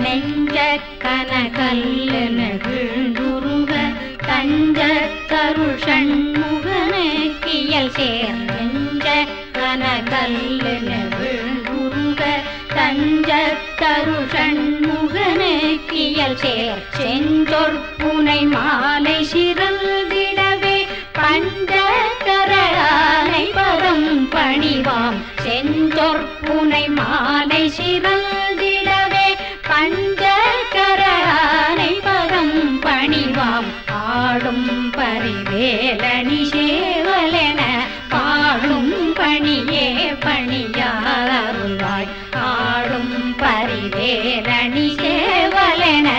நெஞ்ச கனகல்லென வீழ்ந்துருக தஞ்ச தருள் சண்முகனுக்கியல் சேர் நெஞ்ச கனகல்லென வீழ்ந்துருக தஞ்ச தருள் சண்முகனுக்கியல் சேர் செஞ்சொற்புனை மாலை சிறந்திடவே பஞ்சகரனை பதம் பணிவாம் செஞ்சொற்புனை மாலை சிறந்திடவே பஞ்சகரனை பதம் பணிவாம் ஆடும் பரிவேலணி சேவலென பாடும் பணியே பணியாருள்வாய் ஆடும் பரிவேலணி சேவலென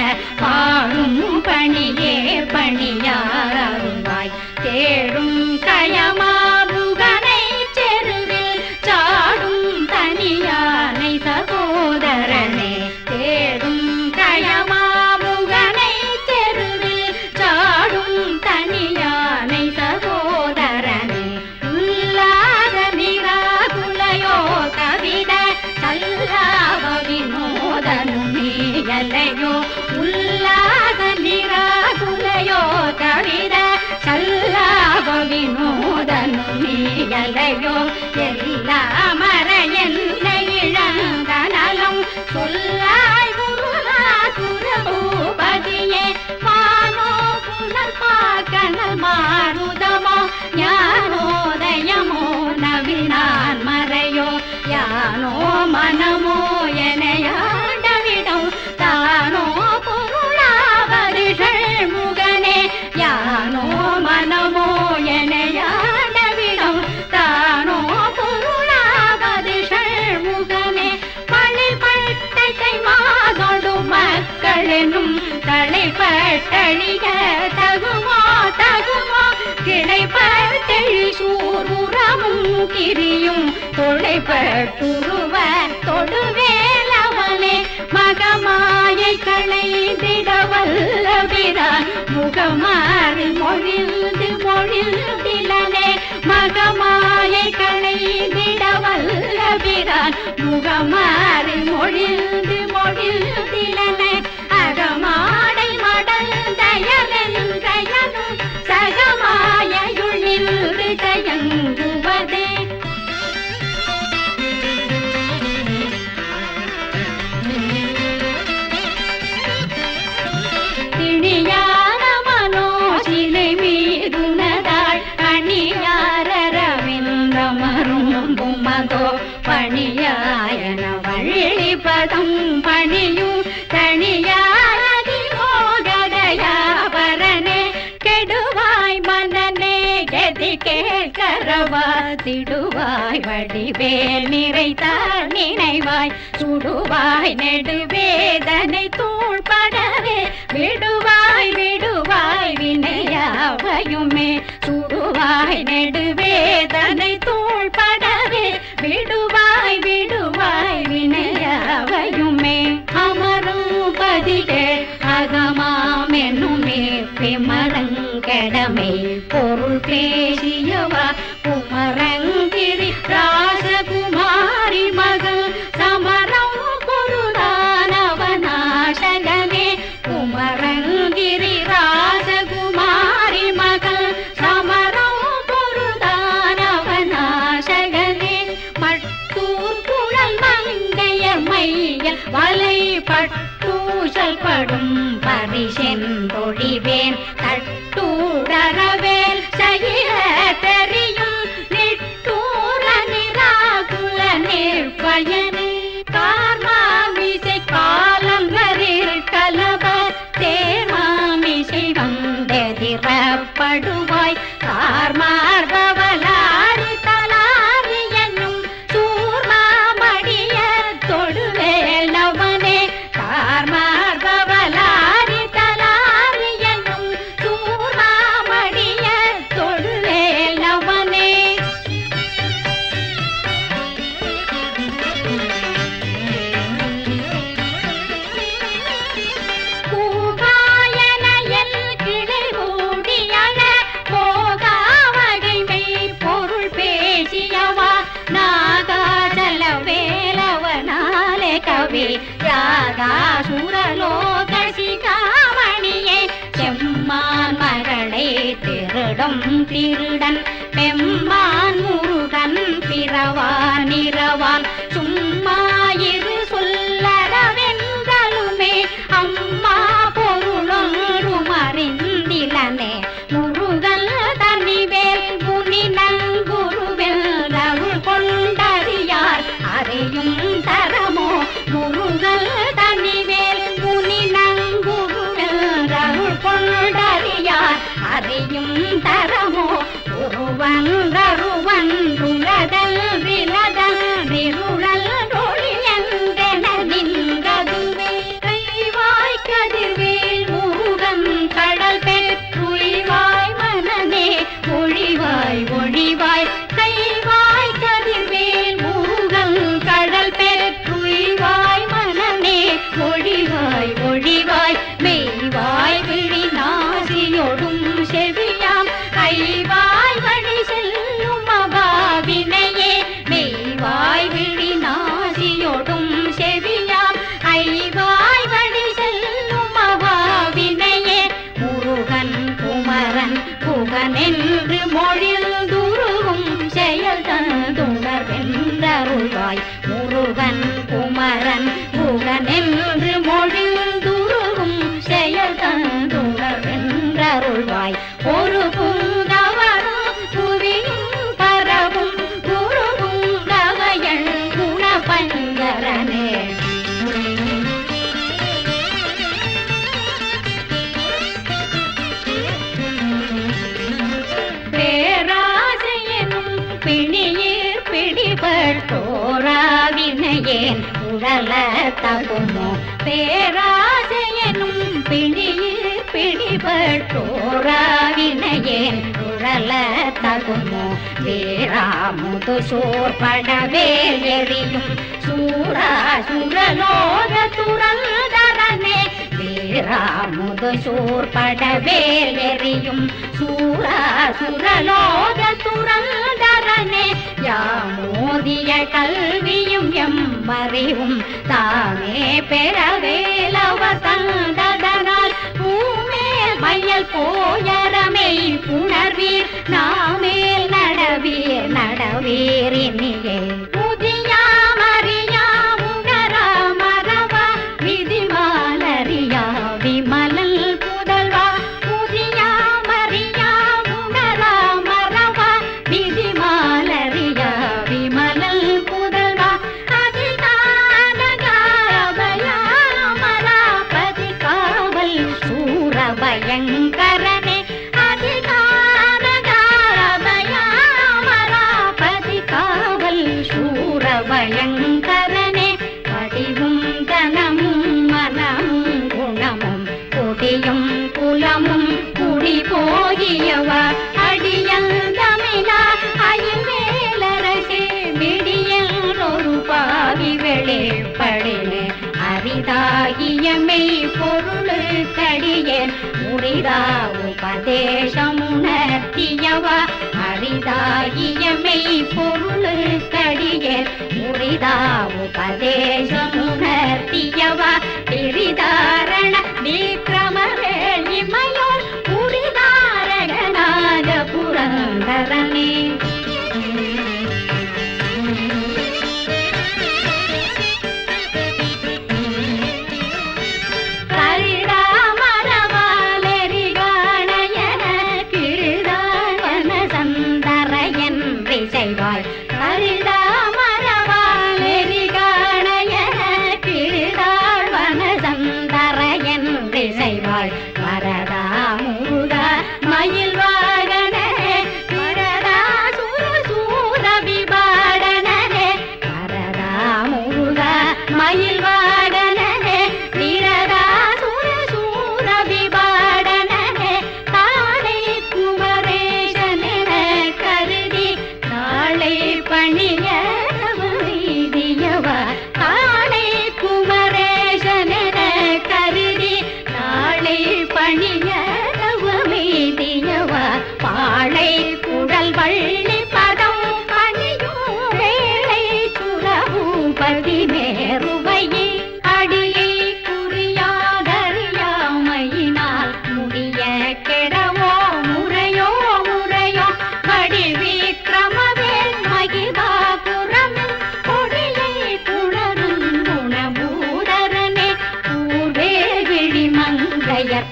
பாடும் பணியே பணியாருள்வாய் தேடும் கயமாமுகனை செருவில் சாடும் தனியானை சகோதரனே தேடும் கயமாமுகனை செருவில் சாடும் தனியானை சகோதரனே உல்லாத நிராகுலையோ கவித சல்லாவ வினோதனும் நீயலையோ உல்லாத நிராகுலையோ கவித சல்லாவ வினோதனும் நீயலையோ எல்லா மறையன்னை இழந்த நலம் சொல்லாய் குருநாசுரபூபதியே மானோ புனர்பாக்கணல் மாருதமோ ஞானோதயமோ நவினான் மறையோ யானோ மனமோ எனையாண்டவிடம் தானோ பொருளாவது ஷண்முகனே யானோ மனமோ எனையாண்டவிடம் தானோ பொருளாவது ஷண்முகனே பழிபட்டை மாதொடு மக்களெனும் தலைப்பட்டழிய தகுமோ தகுமோ கிடைப்பட்டழி சூர்வுறமும் கிரியும் தொலைப்பட்டுருவ தொடுவேலவனே மகமாயை களைந்திடவல்லபிரான் முகமாறு மொழிந்து மொழிந்திலனே மகமாயை களைந்திடவல்லபிரான் முகமாறு மொழிந்து மொழிந்திலனே அகமாடை மடல் தயலென்றயனும் சகமாயுள் நின்று தயங்குவதே திணியான மனோசிலை மீதுனதாள் அணியாரவிந்தமரும் பும்மதோ பணியாயன வள்ளிபதம் பணியும் தனியாரதி மோகதயாபரனே கெடுவாய் மனநே கதி கேட்கரவா திடுவாய் வடிவேல் நிறைத்தார் நினைவாய் சுடுவாய் நெடுவேதனை தூள்படவே விடுவாய் விடுவாய் வினையாவையுமே சுடுவாய் நெடுவேதனை தூள்படவே விடுவாய் விடுவாய் வினையாவையுமே அமரும் பதிலே அகமாமென்னுமே விமரங்கடமை பொருள் பேசியவா குமரங்கிரி ராசகுமாரி மகள் சமரம் பொருளானவநாசகனே குமரங்கிரி ராசகுமாரி மகள் சமரம் பொருளானவநாசகனே மட்டூர் குழல் மங்கையர் மையல் வலை பட்டூசல் படும் பரிசென்றொழிவேன் தட்டூரவேல் சகிர தெரியும் நிட்டூர நிராகுல நிற்பயனே கார்மாமிசை காலங்கரில் கலப தேர்மாமிசை வந்தெதிரப்படுவாய் கார்மார்பவலாரி தலாரி என்னும் சூர்மாமடிய தொடுவேலவனே கார்மார்பவலாரி தலாரி என்னும் சூர்மாமடிய தொடுவேலவனே பூகாயனையல் கிளை மூடியன போகாவகைமை பொருள் பேசியவா நாகாச்சல வேலவனாலே கவி யாகாசு சூரலோக சிகாமணியே செம்மான் மகளை திருடும் திருடன் பெம்மான் முருகன் பிறவான் இரவான் சும்மா இரு சொல்லறவென்றலுமே அம்மா பொருளொன்றும் அறிந்திலனே முருகல் தனிவேல் முனி நங்குருவெல் அருள் கொண்டறியார் அறையும் தரமோ முருகல் தனிவேல் முனி நங்குருவெல் அருள் கொண்டறியார் அறையும் தரமோ ஒருவன் கருவன் ருளதல் விலதல் நிருளல் நொழியென்றென நின்றதுவே கைவாய் கதிர்வேல் முருகன் கடல் பெற்றுய்வாய் மனமே ஒழிவாய் ஒழிவாய் கைவாய் கதிர்வேல் முருகன் கடல் பெற்றுய்வாய் மனமே ஒழிவாய் ஒழிவாய் மெய்வாய் விழி நாசியொடும் செவியாம் கைவாய் வழி செல்லும் அபாவினையே மெய்வாய் விழி நாசியொடும் செவியாம் ஐவாய் வழி செல்லும் அபாவினையே முருகன் குமரன் புகனென்று மொழில் துருவும் செயல் தந்துணர்வென்றருள்வாய் முருகன் குமரன் புகனென்று மொழில் துருவும் செயல் தந்துணர்வென்றருள்வாய் ஒரு பூங்கவரும் புவியும் பரவும் குருவும் கவையன் குணபங்கரனே பேராசையனும் பிணியீர் பிடிபட்டோராவினையேன் உழல தகுமோ பேராசையனும் பிணியீர் பிடிபட்டோராவினையேன் உழல தகுமோ வேராமுது சோர்படவேல் எறியும் சூரா சுரலோக துரந்தரனே வேராமுது சோர்படவேல் எறியும் சூரா சுரலோக துரந்தரனே யாமோதிய கல்வியும் எம்மறிவும் தாமே பெறவேலவர் தந்ததனால் பூமேல் மையல் போயரமை புணர்வீர் நாமேல் நடவீர் நடவீர் இனியே முதியாமறியா உணரா மரவா விதிமாலறியா விமலல் புதல்வா முதியாமறியா உணரா மரவா விதிமாலறியா விமலல் புதல்வா அதிகாரபயாமராபதி காவல் சூரபயங்கரனே அதிகாரபயாமராபதி காவல் சூரபயங்கரனே படிவும் கனமும் மனமும் குணமும் கொடியும் குலமும் குடி போகியவா அடியல் தமிழா அயல்வேலரசே விடியல் ஒரு பாவி வெளிப்படினே அரிதாகிய மெய் பொருளுக்கடியேன் முறிதா உபதேசமுணர்த்தியவா அரிதாகிய மெய் பொருளுக்கடியேன் முறிதா உபதேசமுணர்த்தியவா பிரிதாரண விக்ரமவேல் இமையோர் புரிதாரகநாத புரந்தரனே செய்வாய் கரிதாமரவாலெரிகாணைய கிருதாழ்வன சந்தர என்று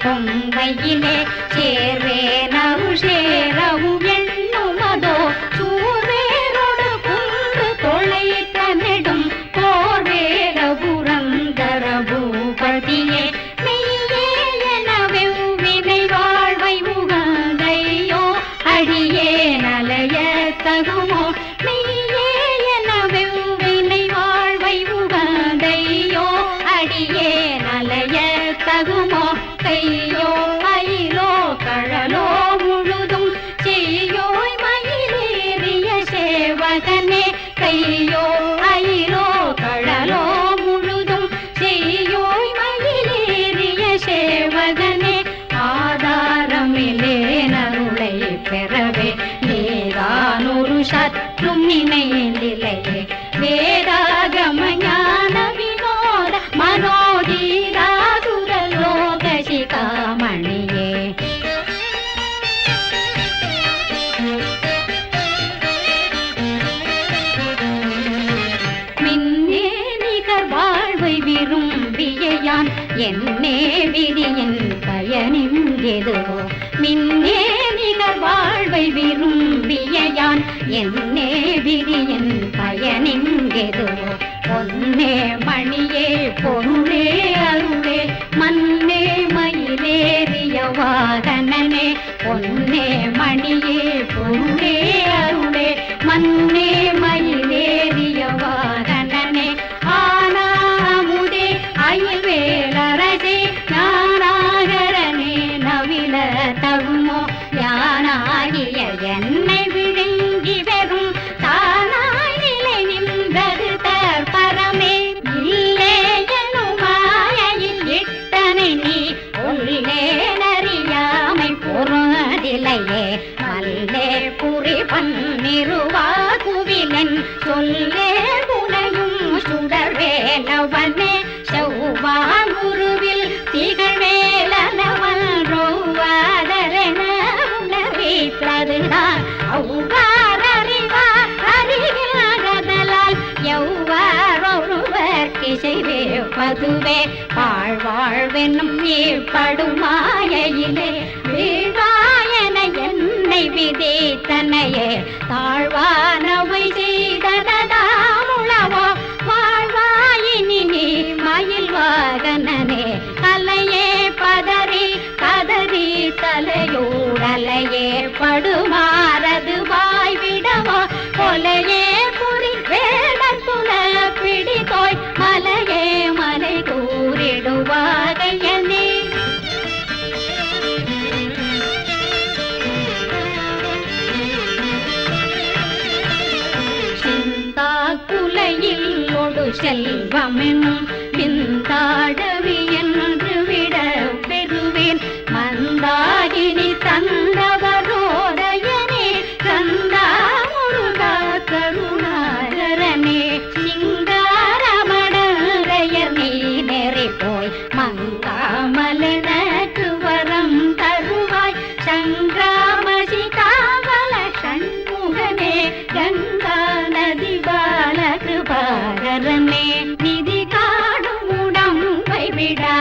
கொங்கையிலே சேர்வே நரு சேரவும் எண்ணுமதோ சூர்வேரோடு குன்று தொலைத்த நெடும் போர்வேர புரந்தர பூபதியே மெய்யே எனவே வினை வாழ்வை உகந்தையோ அடியே நலைய தகுமோ மெய்யே எனவே வினை வாழ்வை உகந்தையோ அடியே நலைய தகுமோ கையோ மயிலோ கழலோ முழுதும் செய்யோய் மயிலேறிய சேவகனே கையோ மயிலோ கழலோ முழுதும் செய்யோய் மயிலேறிய சேவகனே ஆதாரமிலே நருளை பெறவே நீதான் ஒரு சற்றும் நினைந்திலையே வேதாகம ஞான வினோத மனோதீரா சுரலோக சிகாமணியே மின்னே நிகர் வாழ்வை விரும்பியான் என்னே விதியின் பயனிங்கெதுவோ மின்னே நிகர் வாழ்வை விரும்பியான் என்னே விதியின் பயனிங்கெதுவோ பொன்னே மணியே பொருளே அருளே மன்னே மயிலேறிய வாகனனே பொன்னே மணியே பொருளே அருளே மன்னே மயிலேறிய வாகனனே ஆனாமுதே அயல்வேலரசே ஞானாகரனே நவில தகுமோ யானாகிய என்னை விழுங்கி வெறும் தானாய் நிலை நின்றது தற்பரமே இல்லே எனும் மாயையில் இட்டனை நீ உள்ளே நறியாமை பொருதிலையே மல்லே புரி பன்னிருவா குவிலன் சொல்லே புனையும் சுடர்வேலவனே செவ்வான் குருவில் திகழ்வேலனவன் ரோவாதரென உணர்வித்ததுதான் அவ்வாறு அறிவார் அறிகின்றதலால் எவ்வாறொருவர் கிசைவே பதுவே வாழ்வாழ்வென்னும் ஏற்படுமாயிலே வீழ்வாயன என்னை விதித்தனையே தாழ்வானவை செய்தனதாமுளவோ வாழ்வாயினி நீ மயில் வாகனனே கலையே பதறி கதறி தலையோடலையே படுமாறது வாய்விடவோ கொலையே புரி வேடர் புல பிடித்தோய் மலையே மலை கூறிடுவாகையனே சிந்தா குலையில் ஒடு செல்வமெனும் பிந்தாடவி என்று விட பெறுவேன் மந்தாகினி தந்தவரோதயனே கந்தா முருகா கருணாகரனே சிங்காரமடையர் நீ நெறி போய் மங்காமலனக்கு வரம் தருவாய் சங்கிராமசி காவல சண்முகனே கங்கா நதி பால கிருபாகரனே நிதி காடும் உடம்பை விடா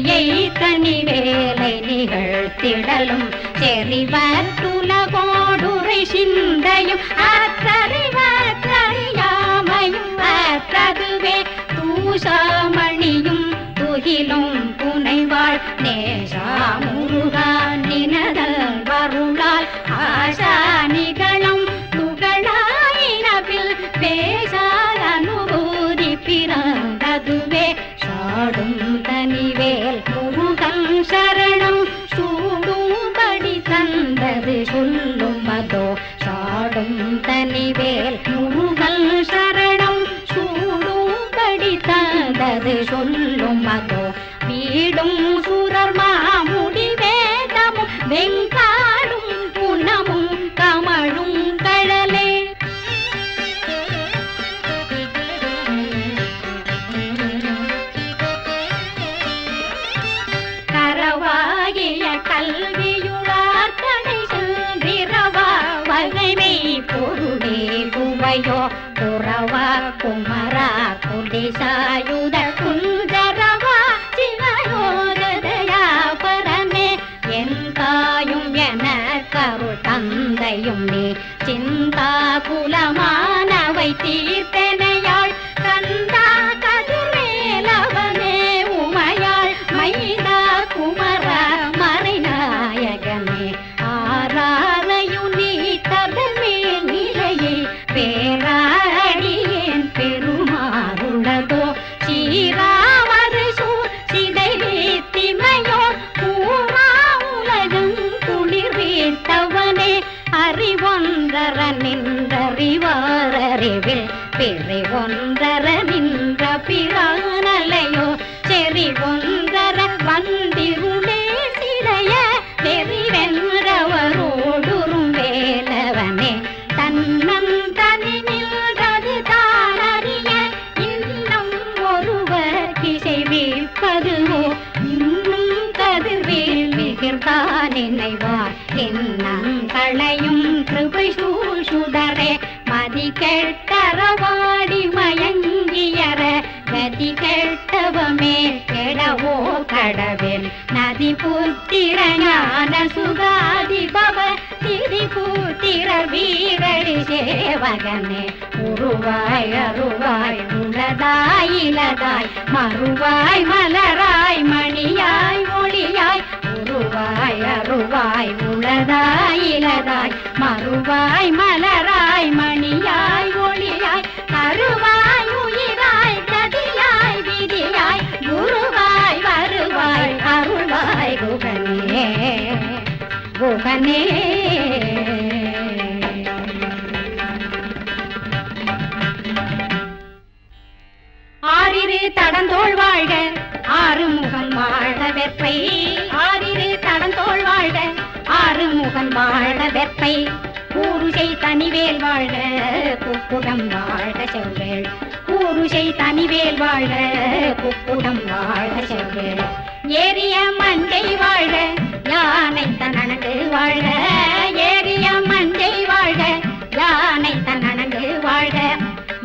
செவியை தனி வேலை நிகழ்த்திடலும் செறிவற்றுலகோடுரை சிந்தையும் அற்றறிவற்றறியாமையும் அற்றதுவே தூசாமணியும் துகிலும் புனைவாள் நேசா முருகா நினதல் வருளால் ஆசா நிகழும் துகளாயினவில் பேசாத அனுபூதி பிறந்ததுவே சாடும் தனிவேல் முருகன் சரணம் சூடும்படி தந்தது சொல்லும் அதோ சாடும் தனிவேல் முருகன் சரணம் சூடும்படி தந்தது சொல்லும் அதோ வீடும் சுரர் மாமுடி வேதமும் வெங்காடும் புனமும் கமழும் கழலே கரவாகிய கல்வியுளார் தடை செல்விரவா வகைமை பொருளே குவையோ புறவா குமரா குடிசாயுத குஞ்சரவா சிவயோதயாபரமே என் தாயும் என கருள் தந்தையும் நீ சிந்தா குலமானவை தீர்த்தனையாள் கந்தா கதிர்வேலவனே உமையாள் மைதா குமர மறைநாயகனே ஆராரையும் நீ தபமே நிலையை பேராடியேன் பெருமாறுள்ளதோ சீராவது சூர் சிதை வீத்திமையோ பூரா உலகம் குளிர் வீழ்த்தவனே அறிவொன்றர நின்றறிவாரறிவில் பிறை ஒன்றர நின்ற பிரானலையோ செறி ஒன்றர வந்திருளே சிறைய வெறிவென்றவரோடுறும் வேலவனே தன்னம் தனி நின்றது தானறிய இன்னும் ஒருவர் கிசைவிப்பதுவோ இன்னும் கதிர்வேல் மிகிர்தான் நினைவார் என்னங்களையும் கிருபை சூழ்சுடரே மதி கெட்டரவாடி மயங்கியற கதி கெட்டவமே கெடவோ கடவேல் நதி புத்திர ஞான சுகாதிபவ திரிபூத்திர வீரடி சேவகனே உருவாய் அருவாய் உளதாய் இலதாய் மறுவாய் மலராய் மணியாய் ஒளியாய் உருவாய் அருவாய் உளதாய் இலதாய் மறுவாய் மலராய் மணியாய் ஒளியாய் கருவாய் உயிராய் கதியாய் விதியாய் குருவாய் வருவாய் அருள்வாய் குகனே குகனே ஆரிரு தடந்தோள் வாழ்க ஆறுமுகன் வாழ வெப்பை ஆரிரு தடந்தோள் வாழ்க ஆறுமுகன் வாழ வெப்பை கூறுசை தனிவேல் வாழ்க குக்குடம் வாழ்க செவ்வேள் கூறுசை தனிவேல் வாழ்க குக்குடம் வாழ்க செவ்வேள் ஏரிய மஞ்சை வாழ்க யானை தனனங்கு வாழ்க ஏரிய மஞ்சை வாழ்க யானை தனனங்கு வாழ்க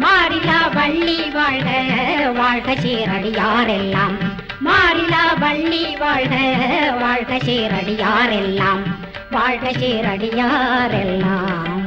மாறிலா வள்ளி வாழ்க வாழ்க சீரடியாரெல்லாம் மாறிலா வள்ளி வாழ்க வாழ்க சீரடியாரெல்லாம் வாழ்க சீரடியாரெல்லாம்